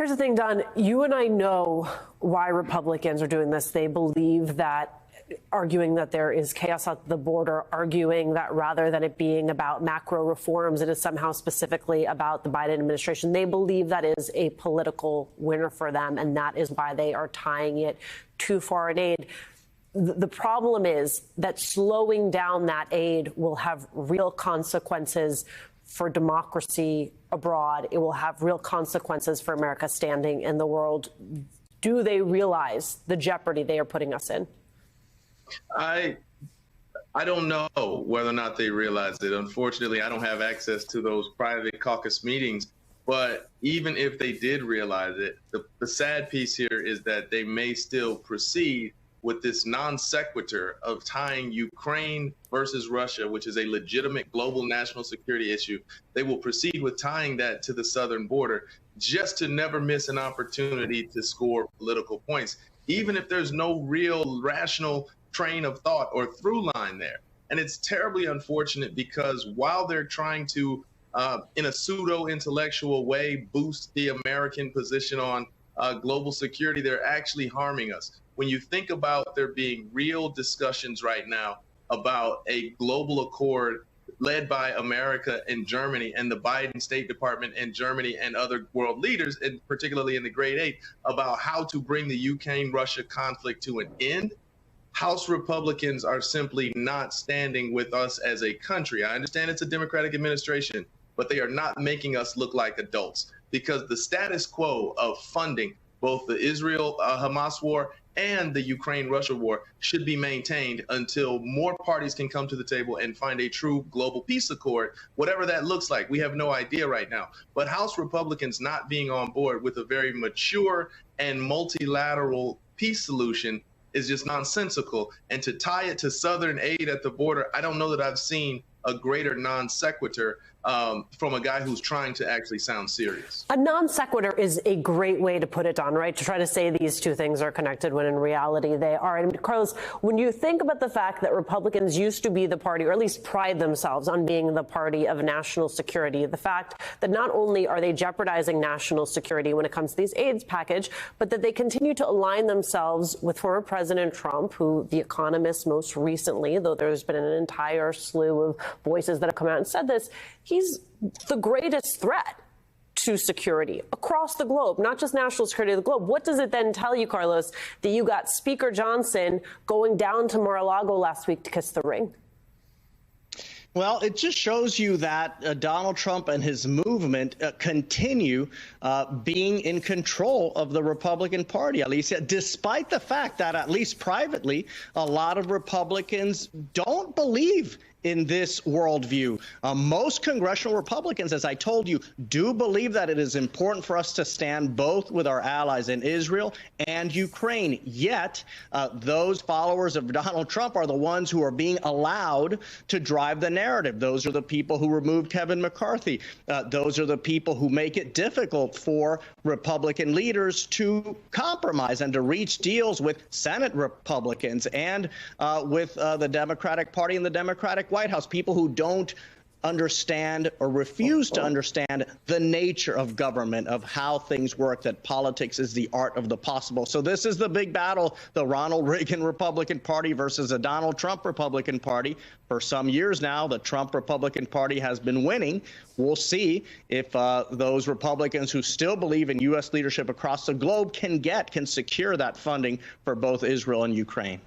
Here's the thing, Don. You and I know why Republicans are doing this. They believe that arguing that there is chaos at the border, arguing that rather than it being about macro reforms, it is somehow specifically about the Biden administration. They believe that is a political winner for them, and that is why they are tying it to foreign aid. The problem is that slowing down that aid will have real consequences for democracy abroad. It will have real consequences for America's standing in the world. Do they realize the jeopardy they are putting us in? I don't know whether or not they realize it. Unfortunately, I don't have access to those private caucus meetings. But even if they did realize it, the sad piece here is that they may still proceed with this non sequitur of tying Ukraine versus Russia, which is a legitimate global national security issue. They will proceed with tying that to the southern border just to never miss an opportunity to score political points, even if there's no real rational train of thought or through line there. And it's terribly unfortunate because while they're trying to, in a pseudo-intellectual way, boost the American position on global security, they're actually harming us. When you think about there being real discussions right now about a global accord led by America and Germany and the Biden State Department and Germany and other world leaders, and particularly in the Great Eight, about how to bring the Ukraine-Russia conflict to an end, House Republicans are simply not standing with us as a country. I understand it's a Democratic administration, but they are not making us look like adults, because the status quo of funding both the Israel-Hamas war and the Ukraine-Russia war should be maintained until more parties can come to the table and find a true global peace accord, whatever that looks like. We have no idea right now. But House Republicans not being on board with a very mature and multilateral peace solution is just nonsensical. And to tie it to Southern aid at the border, I don't know that I've seen a greater non sequitur from a guy who's trying to actually sound serious. A non sequitur is a great way to put it, Don, right? To try to say these two things are connected when in reality they are. And Carlos, when you think about the fact that Republicans used to be the party, or at least pride themselves on being the party of national security, the fact that not only are they jeopardizing national security when it comes to these AIDS package, but that they continue to align themselves with former President Trump, who The Economist most recently, though there's been an entire slew of voices that have come out and said this, he's the greatest threat to security across the globe, not just national security of the globe. What does it then tell you, Carlos, that you got Speaker Johnson going down to Mar-a-Lago last week to kiss the ring? Well, it just shows you that Donald Trump and his movement continue being in control of the Republican Party, Alicia, despite the fact that, at least privately, a lot of Republicans don't believe in this worldview. Most congressional Republicans, as I told you, do believe that it is important for us to stand both with our allies in Israel and Ukraine. Yet, those followers of Donald Trump are the ones who are being allowed to drive the narrative. Those are the people who removed Kevin McCarthy. Those are the people who make it difficult for Republican leaders to compromise and to reach deals with Senate Republicans and with the Democratic Party and the Democratic White House, people who don't understand or refuse to understand the nature of government, of how things work, that politics is the art of the possible. So this is the big battle, the Ronald Reagan Republican Party versus the Donald Trump Republican Party. For some years now, the Trump Republican Party has been winning. We'll see if those Republicans who still believe in U.S. leadership across the globe can secure that funding for both Israel and Ukraine.